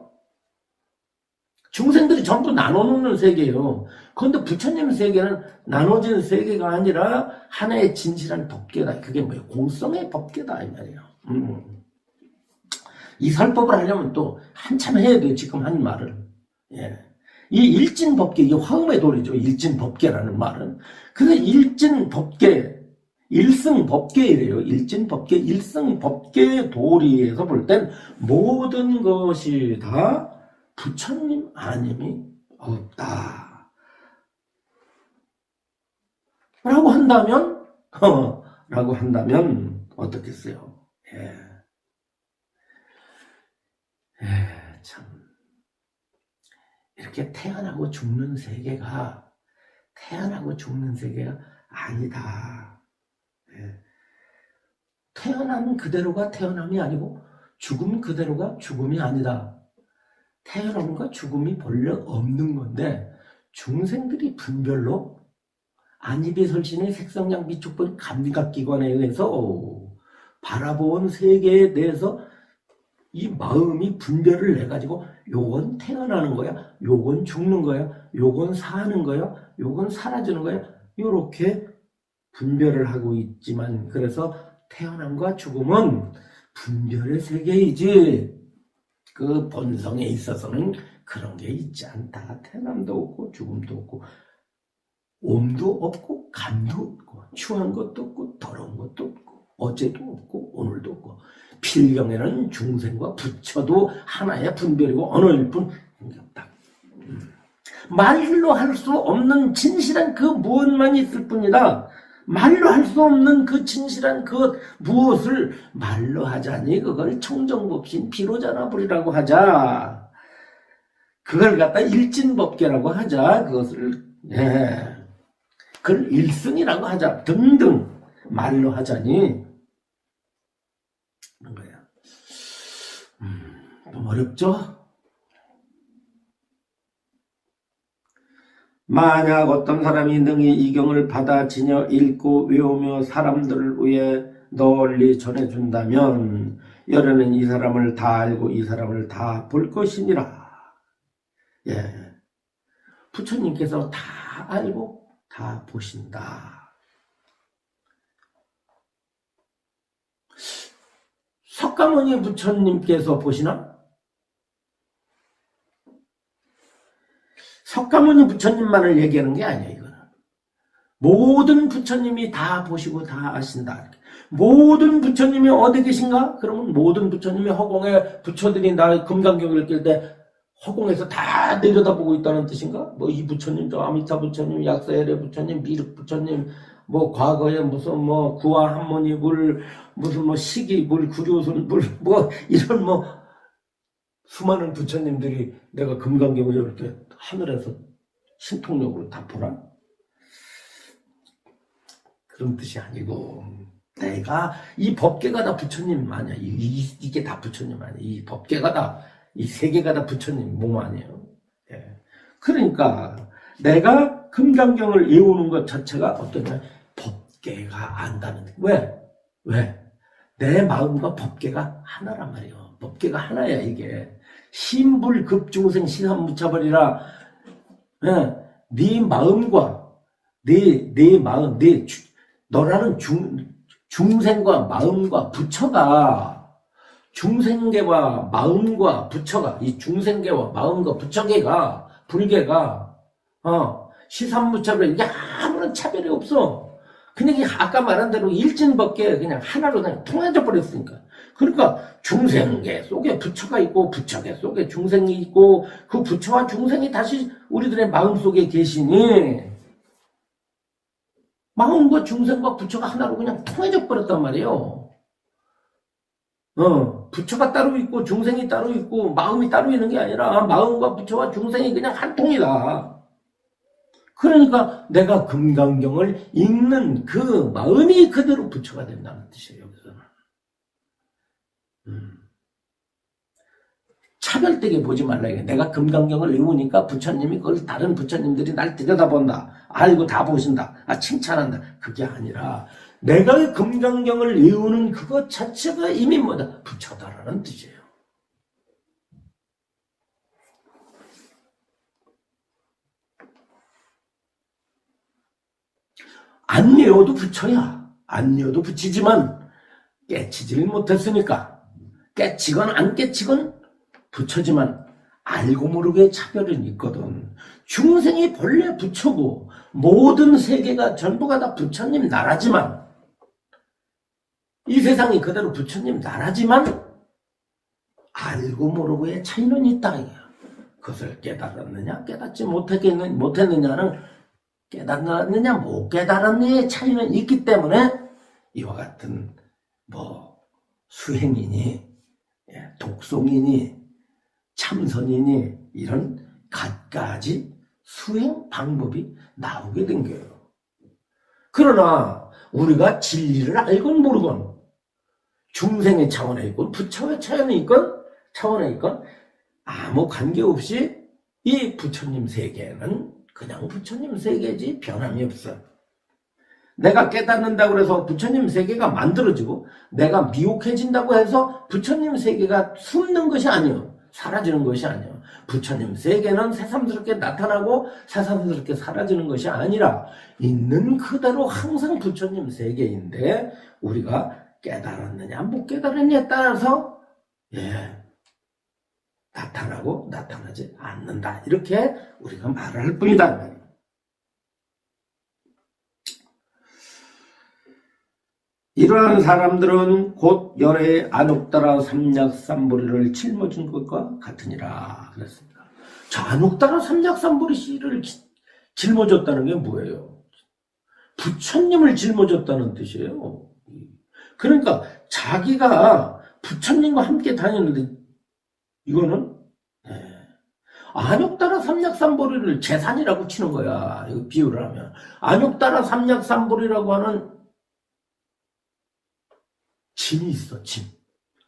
S1: 중생들이 전부 나눠놓는 세계예요. 그런데 부처님 세계는 나눠진 세계가 아니라 하나의 진실한 법계다. 그게 뭐예요? 공성의 법계다, 이 말이에요. 이 설법을 하려면 또 한참 해야 돼요. 지금 한 말을. 예. 이 일진법계, 이게 화음의 도리죠. 일진법계라는 말은. 그래서 일진법계, 일승법계이래요. 일진법계, 일승법계 도리에서 볼 땐 모든 것이 다 부처님 아님이 없다. 라고 한다면, 어떻겠어요? 참. 이렇게 태어나고 죽는 세계가 아니다. 태어난 그대로가 태어남이 아니고 죽음 그대로가 죽음이 아니다. 태어남과 죽음이 본래 없는 건데 중생들이 분별로 안이비설신의 색성양 비축본 감각기관에 의해서 바라본 세계에 대해서 이 마음이 분별을 해가지고 요건 태어나는 거야, 요건 죽는 거야, 요건 사는 거야, 요건 사라지는 거야, 요렇게 분별을 하고 있지만, 그래서 태어남과 죽음은 분별의 세계이지 그 본성에 있어서는 그런 게 있지 않다. 태어남도 없고 죽음도 없고 옴도 없고 감도 없고 추한 것도 없고 더러운 것도 없고 어제도 없고 오늘도 없고, 필경에는 중생과 부처도 하나의 분별이고 언어일 뿐 없다. 말로 할 수 없는 진실한 그 무엇만 있을 뿐이다. 말로 할 수 없는 그 진실한 그 무엇을 말로 하자니 그걸 청정법신 비로자나불이라고 하자. 그걸 갖다 일진법계라고 하자. 그것을 그걸 일승이라고 하자. 등등 말로 하자니 그런 거야. 좀 어렵죠? 만약 어떤 사람이 능히 이 경을 받아지녀 읽고 외우며 사람들을 위해 널리 전해준다면 열에는 이 사람을 다 알고 이 사람을 다 볼 것이니라. 예. 부처님께서 다 알고 다 보신다. 석가모니 부처님께서 보시나? 석가모니 부처님만을 얘기하는 게 아니야, 이거는. 모든 부처님이 다 보시고 다 아신다. 모든 부처님이 어디 계신가? 그러면 모든 부처님이 허공에 부처들이 나 금강경을 낄 때 허공에서 다 내려다보고 있다는 뜻인가? 뭐 이 부처님, 저 아미타 부처님, 약사열애 부처님, 미륵 부처님, 뭐 과거에 무슨 뭐 구화 한모니 물, 무슨 뭐 시기 물, 구류순 물, 뭐 이런 뭐 수많은 부처님들이 내가 금강경을 이렇게 하늘에서 신통력으로 다 보라? 그런 뜻이 아니고 내가 이 법계가 다 부처님 아니야. 이게 다 부처님 아니야. 이 법계가 다, 이 세계가 다 부처님 몸 아니에요. 예. 그러니까 내가 금강경을 외우는 것 자체가 어떠냐? 법계가 안다는. 왜? 내 마음과 법계가 하나란 말이에요. 법계가 하나야 이게. 신불급중생 시삼무차벌이라. 예. 네 마음과 네 마음, 너라는 중생과 마음과 부처가, 중생계와 마음과 부처가, 이 중생계와 마음과 부처계가, 불계가, 시삼무차별, 이게 아무런 차별이 없어. 그냥 아까 말한 대로 일진법계 그냥 하나로 그냥 통해져 버렸으니까. 그러니까 중생계 속에 부처가 있고, 부처계 속에 중생이 있고, 그 부처와 중생이 다시 우리들의 마음 속에 계시니, 마음과 중생과 부처가 하나로 그냥 통해져 버렸단 말이에요. 부처가 따로 있고 중생이 따로 있고 마음이 따로 있는 게 아니라 마음과 부처와 중생이 그냥 한 통이다. 그러니까 내가 금강경을 읽는 그 마음이 그대로 부처가 된다는 뜻이에요. 여기서는. 차별되게 보지 말라. 내가 금강경을 외우니까 부처님이 그걸 다른 부처님들이 날 들여다본다. 알고 다 보신다. 칭찬한다. 그게 아니라 내가 금강경을 외우는 그것 자체가 이미 뭐다? 부처다라는 뜻이에요. 안 외워도 부처야. 안 외워도 부치지만 깨치지를 못했으니까 깨치건 안 깨치건 부처지만 알고 모르게 차별은 있거든. 중생이 본래 부처고 모든 세계가 전부가 다 부처님 나라지만, 이 세상이 그대로 부처님 나라지만 알고 모르고의 차이는 있다. 그것을 깨달았느냐 깨닫지 못했느냐는, 깨달았느냐 못 깨달았느냐의 차이는 있기 때문에 이와 같은 뭐 수행이니 독송이니 참선이니 이런 갖가지 수행 방법이 나오게 된 거예요. 그러나 우리가 진리를 알건 모르건 중생의 차원에 있건 부처의 차원에 있건 아무 관계없이 이 부처님 세계는 그냥 부처님 세계지 변함이 없어. 내가 깨닫는다고 해서 부처님 세계가 만들어지고 내가 미혹해진다고 해서 부처님 세계가 숨는 것이 아니에요. 사라지는 것이 아니에요. 부처님 세계는 새삼스럽게 나타나고 새삼스럽게 사라지는 것이 아니라 있는 그대로 항상 부처님 세계인데 우리가 깨달았느냐 못 깨달았느냐에 따라서 나타나고 나타나지 않는다. 이렇게 우리가 말을 할 뿐이다. 이러한 사람들은 곧 열의 안옥따라 삼약삼보리를 짊어진 것과 같으니라 그랬습니다. 자, 안옥따라 삼약삼보리 씨를 짊어졌다는 게 뭐예요? 부처님을 짊어졌다는 뜻이에요. 그러니까 자기가 부처님과 함께 다니는데 이거는 안옥따라 삼약삼보리를 재산이라고 치는 거야. 이거 비유를 하면 안옥따라 삼약삼보리라고 하는 짐이 있어, 짐.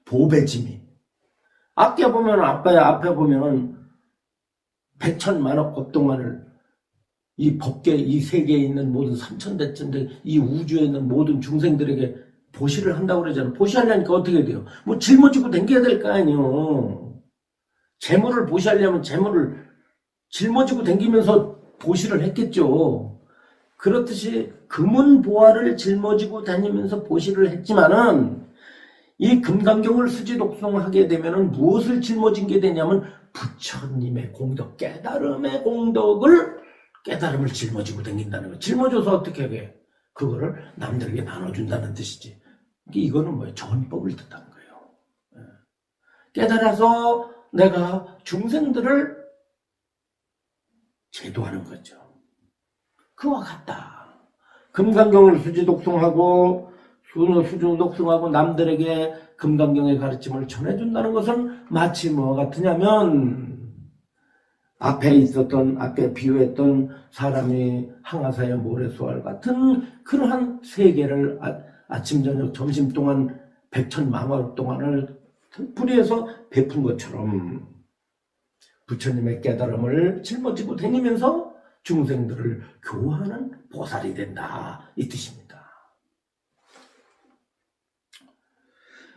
S1: 보배 짐이. 앞에 보면은 백천만억 법동안을 이 법계, 이 세계에 있는 모든 삼천대천들, 이 우주에 있는 모든 중생들에게 보시를 한다고 그러잖아. 보시하려니까 어떻게 돼요? 뭐 짊어지고 댕겨야 될 거 아니에요. 재물을 보시하려면 재물을 짊어지고 다니면서 보시를 했겠죠. 그렇듯이 금은보화를 짊어지고 다니면서 보시를 했지만은 이 금강경을 수지독송하게 되면은 무엇을 짊어진 게 되냐면 부처님의 공덕, 깨달음의 공덕을, 깨달음을 짊어지고 다닌다는 거. 짊어져서 어떻게 하게? 그거를 남들에게 나눠준다는 뜻이지. 이거는 뭐예요? 전법을 뜻하는 거예요. 깨달아서 내가 중생들을 제도하는 거죠. 그와 같다. 금강경을 수지독송하고 수중독송하고 남들에게 금강경의 가르침을 전해준다는 것은 마치 뭐와 같으냐면 앞에 비유했던 사람이 항아사의 모래수알 같은 그러한 세계를 아침 저녁 점심 동안 백천만화 동안을 풀이해서 베푼 것처럼 부처님의 깨달음을 짊어지고 다니면서 중생들을 교화하는 보살이 된다, 이 뜻입니다.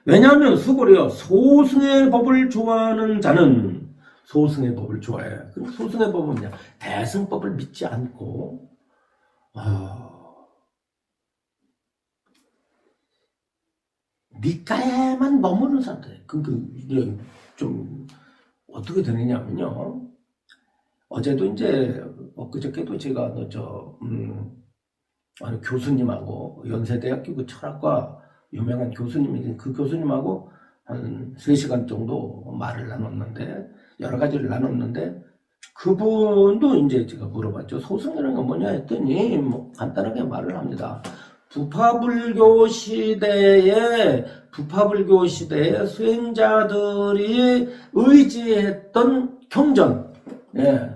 S1: 왜냐하면 수고려 소승의 법을 좋아하는 자는 소승의 법을 좋아해. 그럼 소승의 법은 뭐냐? 대승법을 믿지 않고 니까에만 머무르는 사람들. 좀 어떻게 되느냐면요. 어제도 이제 엊그저께도 제가 교수님하고 연세대학교 그 철학과 유명한 교수님이 그 교수님하고 한 3시간 정도 말을 나눴는데 여러 가지를 나눴는데 그분도 이제 제가 물어봤죠. 소승이라는 건 뭐냐 했더니 뭐 간단하게 말을 합니다. 부파불교 시대에 수행자들이 의지했던 경전. 예.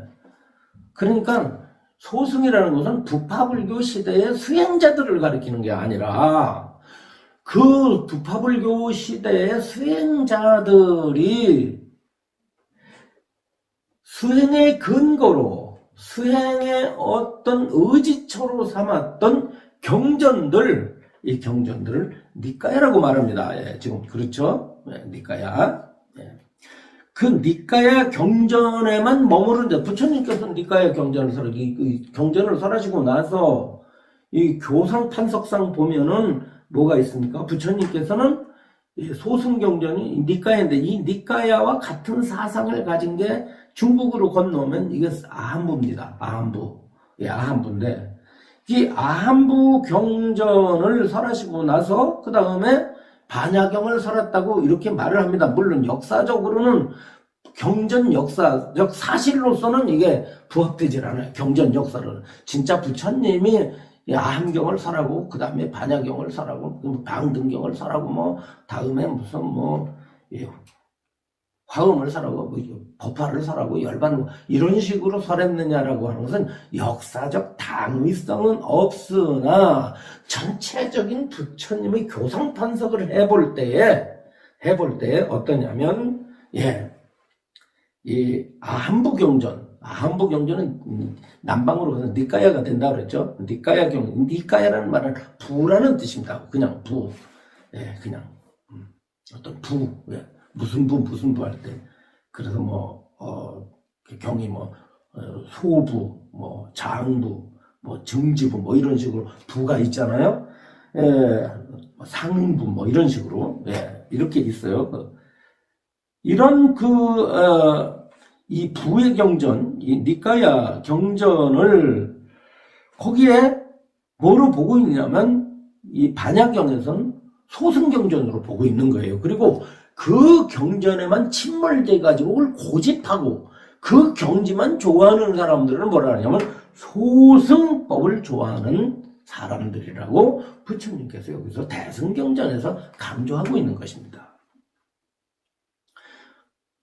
S1: 그러니까 소승이라는 것은 부파불교 시대의 수행자들을 가리키는 게 아니라 그 부파불교 시대의 수행자들이 수행의 근거로 수행의 어떤 의지처로 삼았던 경전들, 이 경전들을 니까야라고 말합니다. 예, 지금 그렇죠? 예, 니까야. 예. 그 니까야 경전에만 머무르는데 부처님께서는 니까야 경전을 이 경전을 설하시고 나서 이 교상 판석상 보면은 뭐가 있습니까? 부처님께서는 소승경전이 니까야인데 이 니까야와 같은 사상을 가진 게 중국으로 건너오면 이게 아한부입니다. 아한부. 예, 아한부인데 이 아한부 경전을 설하시고 나서 그 다음에 반야경을 설했다고 이렇게 말을 합니다. 물론 역사적으로는 경전 역사적 사실로서는 이게 부합되질 않아요. 경전 역사로는. 진짜 부처님이 아한경을 설하고 그 다음에 반야경을 설하고 방등경을 설하고 뭐 다음에 무슨 화음을 설하고 법화를 설하고 열반 이런 식으로 설했느냐라고 하는 것은 역사적 당위성은 없으나 전체적인 부처님의 교상 판석을 해볼 때에 어떠냐면 이 아한부경전은 남방으로 가서 니까야가 된다 그랬죠. 니까야라는 말은 부라는 뜻입니다. 그냥 부. 예, 그냥 어떤 부. 예. 무슨 부 할 때. 그래서 경이 소부, 장부, 증지부, 이런 식으로 부가 있잖아요. 예, 상부, 이런 식으로. 예, 이렇게 있어요. 이런 이 부의 경전, 이 니까야 경전을 거기에 뭐로 보고 있냐면 이 반야경에서는 소승경전으로 보고 있는 거예요. 그리고 그 경전에만 침몰돼 가지고 그걸 고집하고 그 경지만 좋아하는 사람들은 뭐라 하냐면 소승법을 좋아하는 사람들이라고 부처님께서 여기서 대승경전에서 강조하고 있는 것입니다.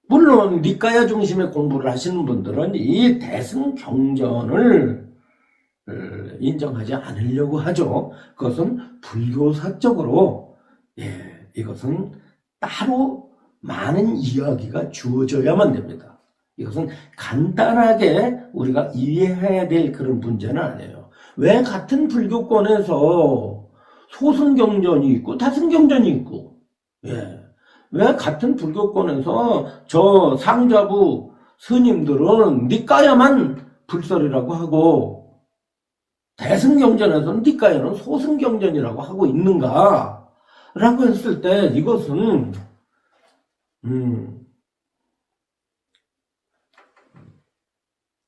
S1: 물론 니까야 중심의 공부를 하시는 분들은 이 대승경전을 인정하지 않으려고 하죠. 그것은 불교사적으로 이것은 따로 많은 이야기가 주어져야만 됩니다. 이것은 간단하게 우리가 이해해야 될 그런 문제는 아니에요. 왜 같은 불교권에서 소승경전이 있고 다승경전이 있고 왜 같은 불교권에서 저 상좌부 스님들은 니까야만 불설이라고 하고 대승경전에서는 니까야는 소승경전이라고 하고 있는가? 라고 했을 때 이것은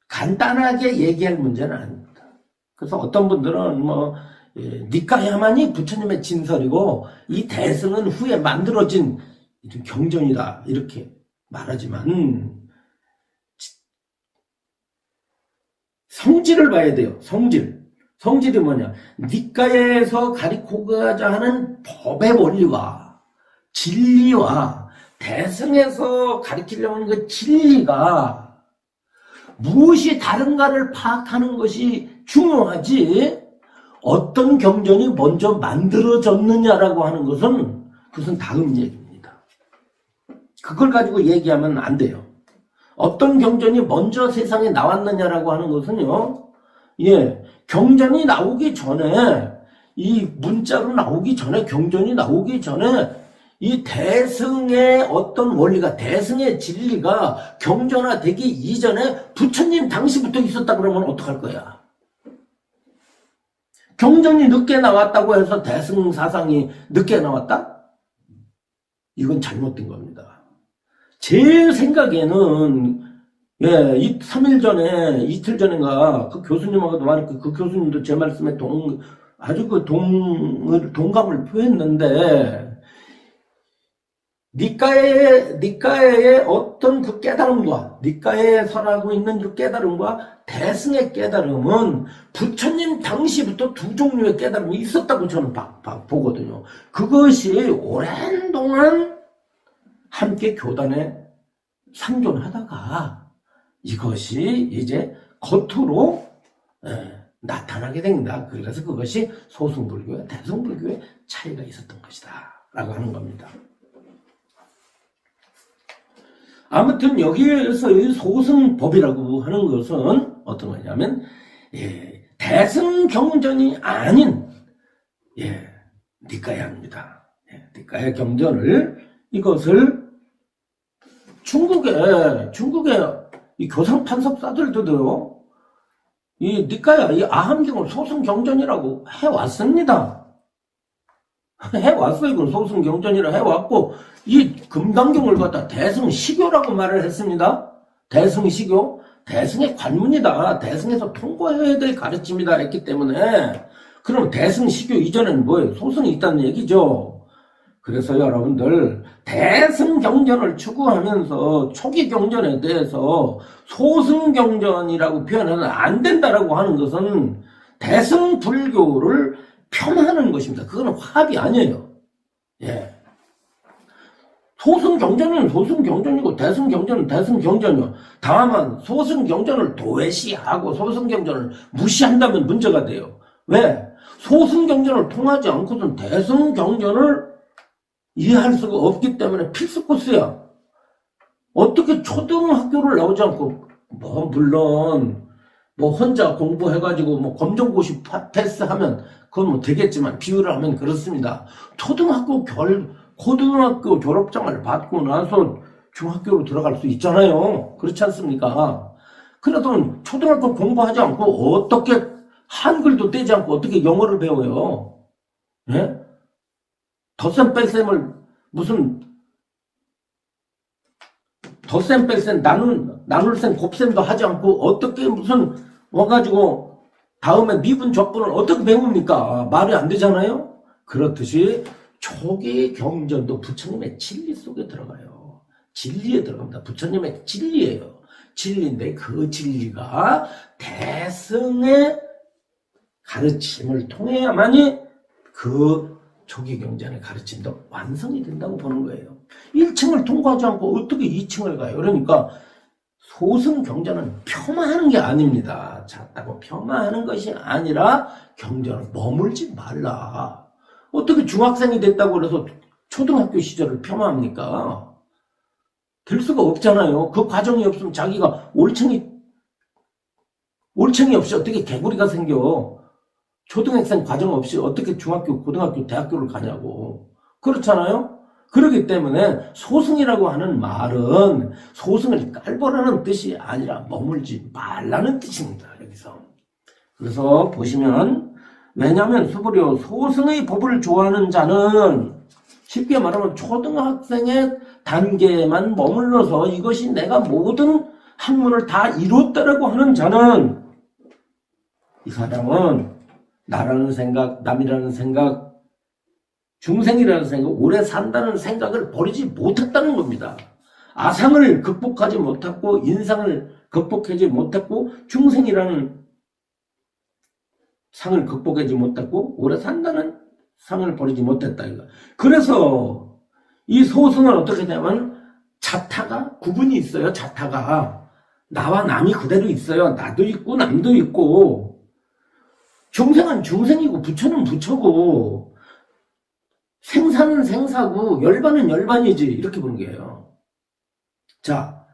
S1: 간단하게 얘기할 문제는 아닙니다. 그래서 어떤 분들은 니까야만이 부처님의 진설이고 이 대승은 후에 만들어진 경전이다 이렇게 말하지만 성질을 봐야 돼요. 성질이 뭐냐? 니까야에서 가리고자 하는 법의 원리와 진리와 대승에서 가리키려고 하는 그 진리가 무엇이 다른가를 파악하는 것이 중요하지, 어떤 경전이 먼저 만들어졌느냐라고 하는 것은 그것은 다음 얘기입니다. 그걸 가지고 얘기하면 안 돼요. 어떤 경전이 먼저 세상에 나왔느냐라고 하는 것은요, 경전이 나오기 전에, 이 문자로 나오기 전에, 경전이 나오기 전에 이 대승의 어떤 원리가, 대승의 진리가 경전화되기 이전에 부처님 당시부터 있었다 그러면 어떡할 거야? 경전이 늦게 나왔다고 해서 대승 사상이 늦게 나왔다? 이건 잘못된 겁니다. 제 생각에는 3일 전에, 이틀 전인가 그 교수님하고도 말했고, 그 교수님도 제 말씀에 아주 동감을 표했는데, 니까의 어떤 그 깨달음과, 니까에 설하고 있는 그 깨달음과 대승의 깨달음은 부처님 당시부터 두 종류의 깨달음이 있었다고 저는 보거든요. 그것이 오랜 동안 함께 교단에 상존하다가 이것이 이제 겉으로 나타나게 된다. 그래서 그것이 소승불교와 대승불교의 차이가 있었던 것이다 라고 하는 겁니다. 아무튼 여기에서 소승법이라고 하는 것은 어떤 거냐면 대승경전이 아닌 니까야입니다. 니까야 경전을, 이것을 중국의 이 교상 판석사들도요, 이 니까야, 이 아함경을 소승경전이라고 해왔습니다. 해왔어요. 이걸 소승경전이라 해왔고, 이 금강경을 갖다 대승시교라고 말을 했습니다. 대승시교, 대승의 관문이다. 대승에서 통과해야 될 가르침이다 했기 때문에, 그럼 대승시교 이전에는 뭐예요? 소승이 있다는 얘기죠. 그래서 여러분들 대승경전을 추구하면서 초기 경전에 대해서 소승경전이라고 표현하면 안 된다라고 하는 것은 대승불교를 폄하하는 것입니다. 그거는 화합이 아니에요. 소승경전은 소승경전이고 대승경전은 대승경전이요. 다만 소승경전을 도외시하고 소승경전을 무시한다면 문제가 돼요. 왜? 소승경전을 통하지 않고선 대승경전을 이해할 수가 없기 때문에 필수 코스야. 어떻게 초등학교를 나오지 않고, 물론 혼자 공부해가지고 검정고시 패스하면 그건 되겠지만, 비유를 하면 그렇습니다. 고등학교 졸업장을 받고 나서 중학교로 들어갈 수 있잖아요. 그렇지 않습니까? 그래도 초등학교 공부하지 않고 어떻게 한글도 떼지 않고 어떻게 영어를 배워요? 덧셈 뺄셈을 덧셈 뺄셈 나눌셈 곱셈도 하지 않고 어떻게 와가지고 다음에 미분 적분을 어떻게 배웁니까? 말이 안 되잖아요. 그렇듯이 초기 경전도 부처님의 진리 속에 들어가요. 진리에 들어갑니다. 부처님의 진리예요. 진리인데 그 진리가 대승의 가르침을 통해야만이 그 초기 경전의 가르침도 완성이 된다고 보는 거예요. 1층을 통과하지 않고 어떻게 2층을 가요? 그러니까 소승 경전은 폄하하는 게 아닙니다. 작다고 폄하하는 것이 아니라 경전을 머물지 말라. 어떻게 중학생이 됐다고 해서 초등학교 시절을 폄하합니까? 될 수가 없잖아요. 그 과정이 없으면 자기가 올챙이 없이 어떻게 개구리가 생겨. 초등학생 과정 없이 어떻게 중학교, 고등학교, 대학교를 가냐고. 그렇잖아요? 그렇기 때문에 소승이라고 하는 말은 소승을 깔보라는 뜻이 아니라 머물지 말라는 뜻입니다. 여기서. 그래서 보시면 왜냐하면 수부려 소승의 법을 좋아하는 자는 쉽게 말하면 초등학생의 단계에만 머물러서 이것이 내가 모든 학문을 다 이뤘다라고 하는 자는 이 사람은 나라는 생각, 남이라는 생각, 중생이라는 생각, 오래 산다는 생각을 버리지 못했다는 겁니다. 아상을 극복하지 못했고 인상을 극복하지 못했고 중생이라는 상을 극복하지 못했고 오래 산다는 상을 버리지 못했다. 이거. 그래서 이 소승은 어떻게 되냐면 자타가 구분이 있어요. 자타가 나와 남이 그대로 있어요. 나도 있고 남도 있고 중생은 중생이고 부처는 부처고 생사는 생사고 열반은 열반이지 이렇게 보는 거예요. 자,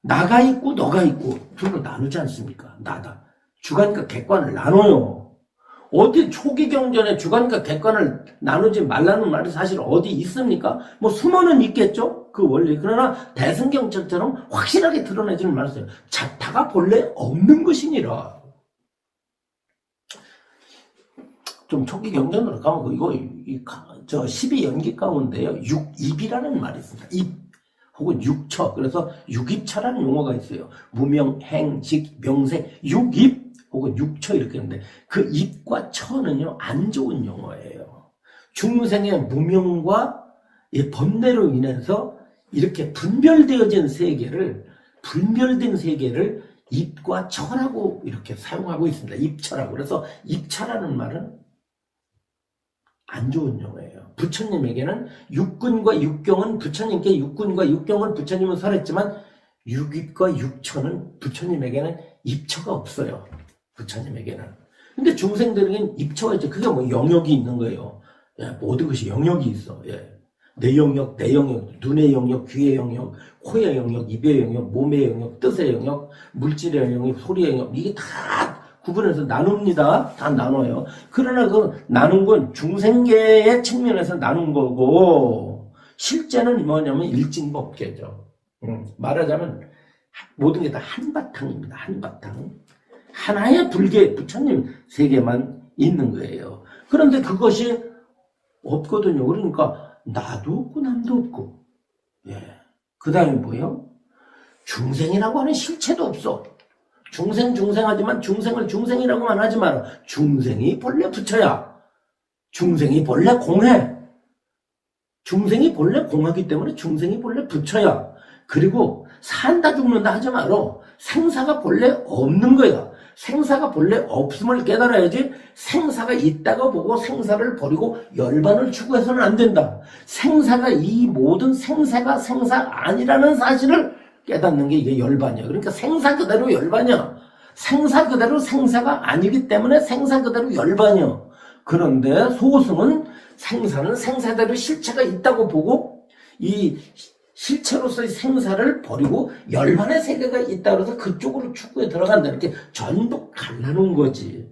S1: 나가 있고 너가 있고 둘로 나누지 않습니까? 나다. 주관과 객관을 나눠요. 어디 초기 경전에 주관과 객관을 나누지 말라는 말이 사실 어디 있습니까? 뭐 숨어는 있겠죠? 그 원리. 그러나 대승경책처럼 확실하게 드러내지는 말았어요. 자타가 본래 없는 것이니라. 좀 초기 경전으로 가면 이거 저 12연기 가운데요. 육입이라는 말이 있습니다. 입 혹은 육처. 그래서 육입처라는 용어가 있어요. 무명, 행, 직, 명색, 육입 혹은 육처 이렇게 했는데 그 입과 처는요 안 좋은 용어예요. 중생의 무명과 번뇌로 인해서 이렇게 분별된 세계를 입과 처라고 이렇게 사용하고 있습니다. 입처라고. 그래서 입처라는 말은 안 좋은 용어예요. 부처님에게는 육근과 육경은 부처님께 육근과 육경을 부처님은 설했지만 육입과 육처는 부처님에게는 입처가 없어요. 부처님에게는. 근데 중생들에게는 입처가 있죠. 그게 뭐 영역이 있는 거예요. 예, 모든 것이 영역이 있어. 예. 내 영역, 내 영역, 눈의 영역, 귀의 영역, 코의 영역, 입의 영역, 몸의 영역, 뜻의 영역, 물질의 영역, 소리의 영역. 이게 다 구분해서 나눕니다. 다 나눠요. 그러나 그 나눈 건 중생계의 측면에서 나눈 거고 실제는 뭐냐면 일진법계죠. 말하자면 모든 게 다 한바탕입니다. 한바탕. 하나의 불계 부처님 세계만 있는 거예요. 그런데 그것이 없거든요. 그러니까 나도 없고 남도 없고. 예. 그 다음에 뭐예요? 중생이라고 하는 실체도 없어. 중생하지만 중생을 중생이라고만 하지 마라. 중생이 본래 부처야. 중생이 본래 공해. 중생이 본래 공하기 때문에 중생이 본래 부처야. 그리고 산다 죽는다 하지 마라. 생사가 본래 없는 거야. 생사가 본래 없음을 깨달아야지 생사가 있다고 보고 생사를 버리고 열반을 추구해서는 안 된다. 생사가 이 모든 생사가 생사 아니라는 사실을 깨닫는 게 이게 열반이야. 그러니까 생사 그대로 열반이야. 생사 그대로 생사가 아니기 때문에 생사 그대로 열반이야. 그런데 소승은 생사는 생사대로 실체가 있다고 보고 이 실체로서의 생사를 버리고 열반의 세계가 있다 그래서 그쪽으로 추구에 들어간다. 이렇게 전부 갈라놓은 거지.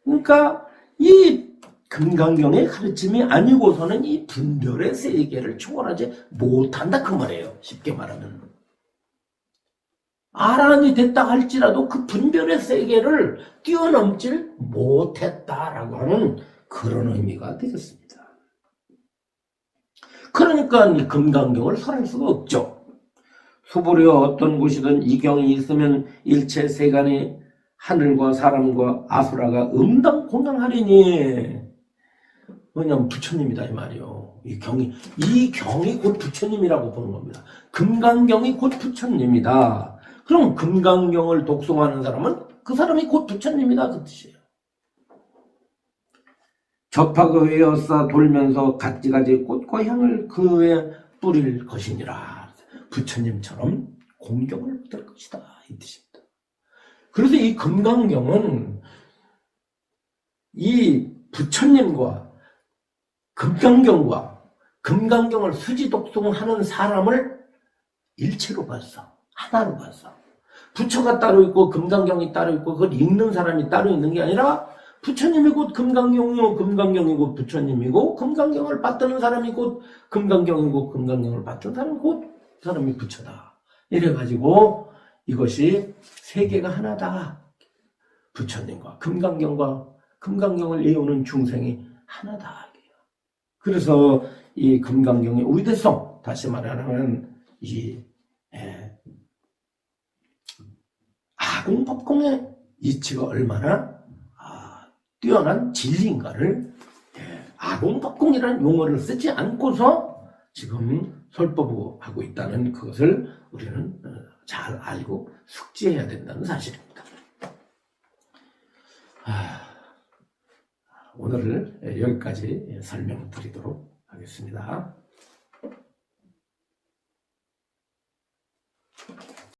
S1: 그러니까 이 금강경의 가르침이 아니고서는 이 분별의 세계를 초월하지 못한다 그 말이에요. 쉽게 말하면. 아란이 됐다 할지라도 그 분별의 세계를 뛰어넘질 못했다라고 하는 그런 의미가 되겠습니다. 그러니까 이 금강경을 설할 수가 없죠. 수부려 어떤 곳이든 이 경이 있으면 일체 세간의 하늘과 사람과 아수라가 음당 공양하리니. 왜냐면 부처님이다 이 말이요. 이 경이 곧 부처님이라고 보는 겁니다. 금강경이 곧 부처님이다. 그럼 금강경을 독송하는 사람은 그 사람이 곧 부처님이다 그 뜻이에요. 접하고 외어싸 돌면서 가지가지 꽃과 향을 그에 뿌릴 것이니라. 부처님처럼 공경을 받을 것이다 이 뜻입니다. 그래서 이 금강경은 이 부처님과 금강경과 금강경을 수지 독송하는 사람을 일체로 봤어. 하나로 봤어. 부처가 따로 있고 금강경이 따로 있고 그걸 읽는 사람이 따로 있는 게 아니라 부처님이 곧 금강경이요, 금강경이 곧 부처님이고, 금강경을 받드는 사람이 곧 금강경이고, 금강경을 받든 사람이 곧 사람이 부처다. 이래가지고 이것이 세계가 하나다. 부처님과 금강경과 금강경을 이루는 중생이 하나다. 그래서 이 금강경의 위대성, 다시 말하면 이 아공법공의 이치가 얼마나 뛰어난 진리인가를 아공법공이라는 용어를 쓰지 않고서 지금 설법하고 있다는 그것을 우리는 잘 알고 숙지해야 된다는 사실입니다. 오늘을 여기까지 설명드리도록 하겠습니다.